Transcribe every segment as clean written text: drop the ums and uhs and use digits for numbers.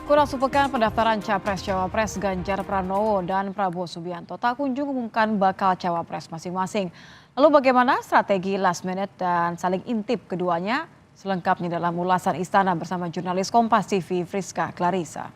Kurang sepekan pendaftaran Capres-Cawapres Ganjar Pranowo dan Prabowo Subianto tak kunjung umumkan bakal Cawapres masing-masing. Lalu bagaimana strategi last minute dan saling intip keduanya? Selengkapnya dalam ulasan Istana bersama jurnalis Kompas TV Friska Clarissa.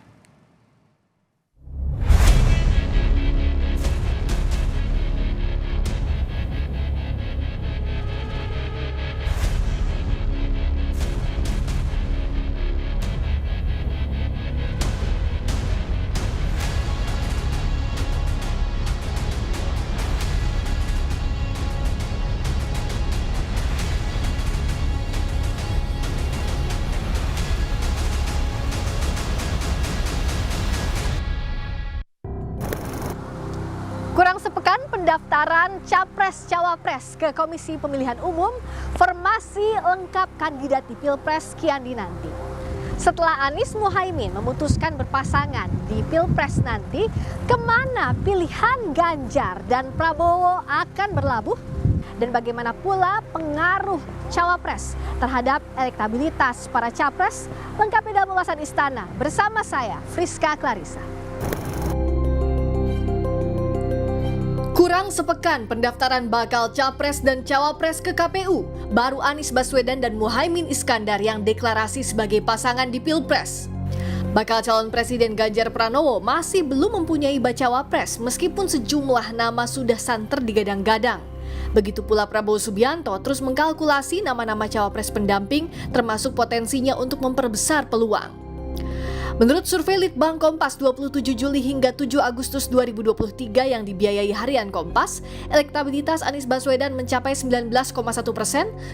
Kurang sepekan pendaftaran Capres-Cawapres ke Komisi Pemilihan Umum, formasi lengkap kandidat di Pilpres kian dinanti. Setelah Anies Muhaimin memutuskan berpasangan di Pilpres nanti, kemana pilihan Ganjar dan Prabowo akan berlabuh? Dan bagaimana pula pengaruh Cawapres terhadap elektabilitas para Capres? Lengkapnya dalam ulasan Istana bersama saya, Friska Clarissa. Kurang sepekan pendaftaran bakal Capres dan Cawapres ke KPU, baru Anies Baswedan dan Muhaimin Iskandar yang deklarasi sebagai pasangan di Pilpres. Bakal calon Presiden Ganjar Pranowo masih belum mempunyai bacawa pres meskipun sejumlah nama sudah santer digadang-gadang. Begitu pula Prabowo Subianto terus mengkalkulasi nama-nama cawapres pendamping termasuk potensinya untuk memperbesar peluang. Menurut survei Litbang Kompas 27 Juli hingga 7 Agustus 2023 yang dibiayai harian Kompas, elektabilitas Anies Baswedan mencapai 19,1%,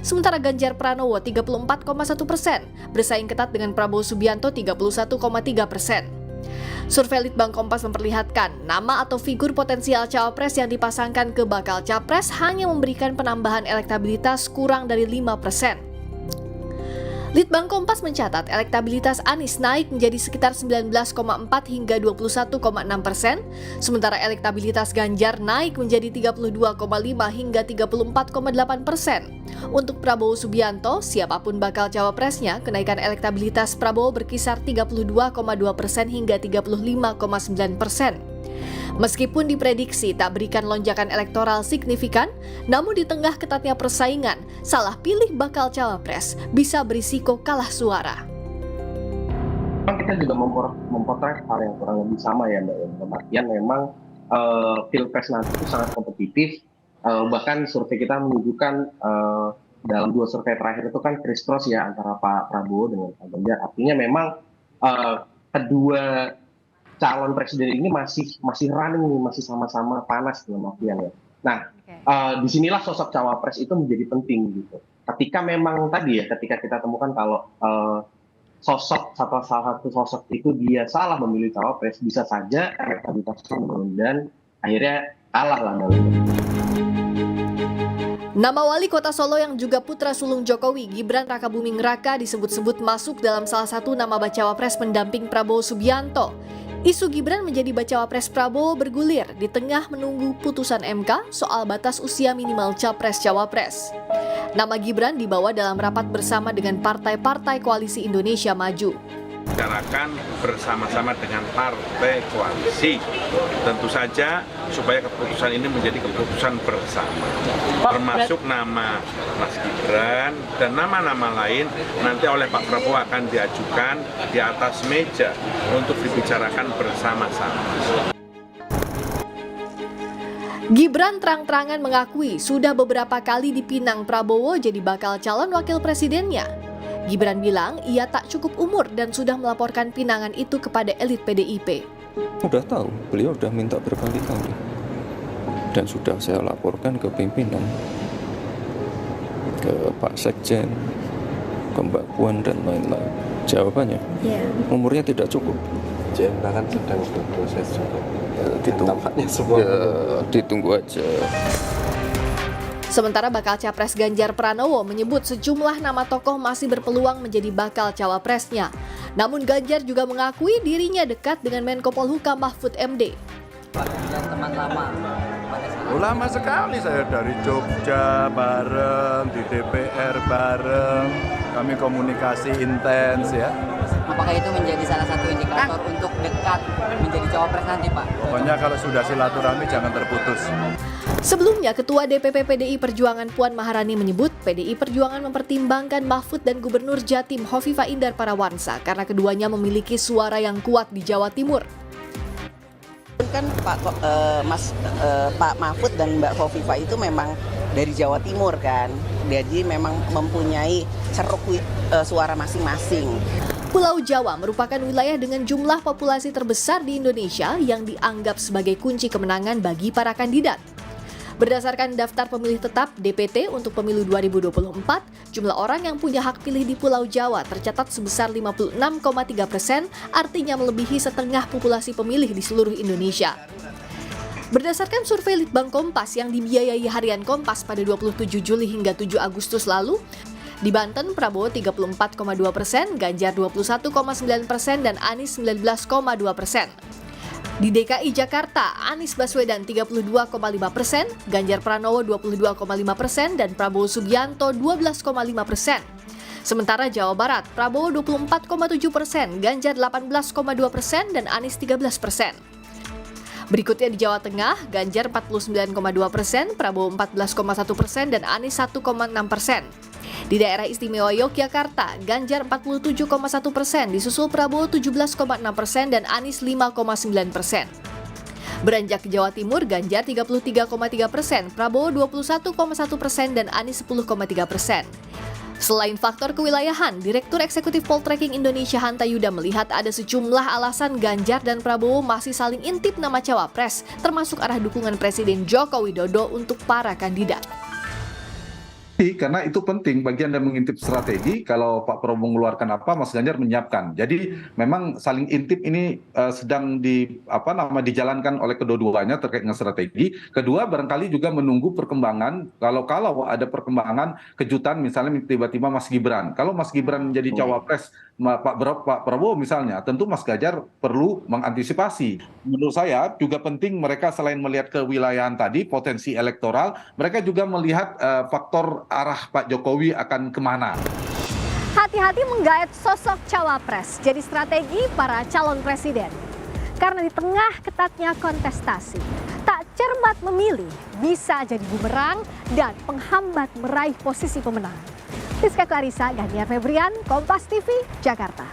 sementara Ganjar Pranowo 34,1%, bersaing ketat dengan Prabowo Subianto 31,3%. Survei Litbang Kompas memperlihatkan nama atau figur potensial cawapres yang dipasangkan ke bakal capres hanya memberikan penambahan elektabilitas kurang dari 5%. Litbang Kompas mencatat elektabilitas Anies naik menjadi sekitar 19,4 hingga 21,6%, sementara elektabilitas Ganjar naik menjadi 32,5 hingga 34,8%. Untuk Prabowo Subianto, siapapun bakal cawapresnya, kenaikan elektabilitas Prabowo berkisar 32,2% hingga 35,9%. Meskipun diprediksi tak berikan lonjakan elektoral signifikan, namun di tengah ketatnya persaingan, salah pilih bakal cawapres bisa berisiko kalah suara. Kita juga memotret hal yang kurang lebih sama ya Mbak. Dalam artian memang Pilpres nanti itu sangat kompetitif, bahkan survei kita menunjukkan dalam 2 survei terakhir itu kan criss-cross ya antara Pak Prabowo dengan Pak Ganjar. Artinya memang kedua calon presiden ini masih running nih, masih sama-sama panas dalam artian ya. Nah, disinilah sosok cawapres itu menjadi penting gitu. Ketika memang tadi ya, ketika kita temukan kalau salah satu sosok itu dia salah memilih cawapres, bisa saja elektabilitasnya menurun dan akhirnya kalah lah dalam. Nama wali kota Solo yang juga putra sulung Jokowi, Gibran Rakabuming Raka, disebut-sebut masuk dalam salah satu nama bacawa pres pendamping Prabowo Subianto. Isu Gibran menjadi bacawa pres Prabowo bergulir di tengah menunggu putusan MK soal batas usia minimal capres-cawapres. Nama Gibran dibawa dalam rapat bersama dengan partai-partai koalisi Indonesia Maju. Bicarakan bersama-sama dengan partai koalisi, tentu saja supaya keputusan ini menjadi keputusan bersama, termasuk nama Mas Gibran dan nama-nama lain nanti oleh Pak Prabowo akan diajukan di atas meja untuk dibicarakan bersama-sama. Gibran terang-terangan mengakui sudah beberapa kali dipinang Prabowo jadi bakal calon wakil presidennya. Gibran bilang ia tak cukup umur dan sudah melaporkan pinangan itu kepada elit PDIP. Udah tahu, beliau udah minta berkali-kali. Dan sudah saya laporkan ke pimpinan, ke Pak Sekjen, ke Mbak Puan dan lain-lain. Jawabannya, umurnya tidak cukup. JMK kan sedang berproses juga. Ditunggu aja. Sementara bakal capres Ganjar Pranowo menyebut sejumlah nama tokoh masih berpeluang menjadi bakal cawapresnya. Namun Ganjar juga mengakui dirinya dekat dengan Menko Polhukam Mahfud MD. Lama sekali saya dari Jogja bareng, di DPR bareng, kami komunikasi intens ya. Apakah itu menjadi salah satu indikator untuk dekat menjadi cawapres nanti, Pak? Pokoknya kalau sudah silaturahmi jangan terputus. Sebelumnya, Ketua DPP PDI Perjuangan Puan Maharani menyebut PDI Perjuangan mempertimbangkan Mahfud dan Gubernur Jatim Hovifah Indar Parawansa karena keduanya memiliki suara yang kuat di Jawa Timur. Kan Pak Mahfud dan Mbak Hovifah itu memang dari Jawa Timur kan, jadi memang mempunyai ceruk suara masing-masing. Pulau Jawa merupakan wilayah dengan jumlah populasi terbesar di Indonesia yang dianggap sebagai kunci kemenangan bagi para kandidat. Berdasarkan daftar pemilih tetap DPT untuk pemilu 2024, jumlah orang yang punya hak pilih di Pulau Jawa tercatat sebesar 56,3%, artinya melebihi setengah populasi pemilih di seluruh Indonesia. Berdasarkan survei Litbang Kompas yang dibiayai Harian Kompas pada 27 Juli hingga 7 Agustus lalu, di Banten, Prabowo 34,2%, Ganjar 21,9%, dan Anies 19,2%. Di DKI Jakarta, Anies Baswedan 32,5%, Ganjar Pranowo 22,5%, dan Prabowo Subianto 12,5%. Sementara Jawa Barat, Prabowo 24,7%, Ganjar 18,2%, dan Anies 13%. Berikutnya di Jawa Tengah, Ganjar 49,2%, Prabowo 14,1%, dan Anies 1,6%. Di daerah istimewa Yogyakarta, Ganjar 47,1%, disusul Prabowo 17,6%, dan Anies 5,9%. Beranjak ke Jawa Timur, Ganjar 33,3%, Prabowo 21,1%, dan Anies 10,3%. Selain faktor kewilayahan, Direktur Eksekutif Poltreking Indonesia Hanta Yuda melihat ada sejumlah alasan Ganjar dan Prabowo masih saling intip nama cawapres, termasuk arah dukungan Presiden Joko Widodo untuk para kandidat. Karena itu penting, bagian dari mengintip strategi. Kalau Pak Prabowo mengeluarkan apa, Mas Ganjar menyiapkan. Jadi memang saling intip ini sedang dijalankan oleh kedua-duanya terkait dengan strategi. Kedua, barangkali juga menunggu perkembangan. Kalau ada perkembangan kejutan, misalnya tiba-tiba Mas Gibran. Kalau Mas Gibran menjadi cawapres Pak Prabowo misalnya, tentu Mas Ganjar perlu mengantisipasi. Menurut saya juga penting mereka selain melihat kewilayahan tadi, potensi elektoral, mereka juga melihat faktor arah Pak Jokowi akan kemana. Hati-hati menggait sosok cawapres jadi strategi para calon presiden. Karena di tengah ketatnya kontestasi, tak cermat memilih bisa jadi bumerang dan penghambat meraih posisi pemenang. Rizka Clarissa, Ganjar Febrian, Kompas TV, Jakarta.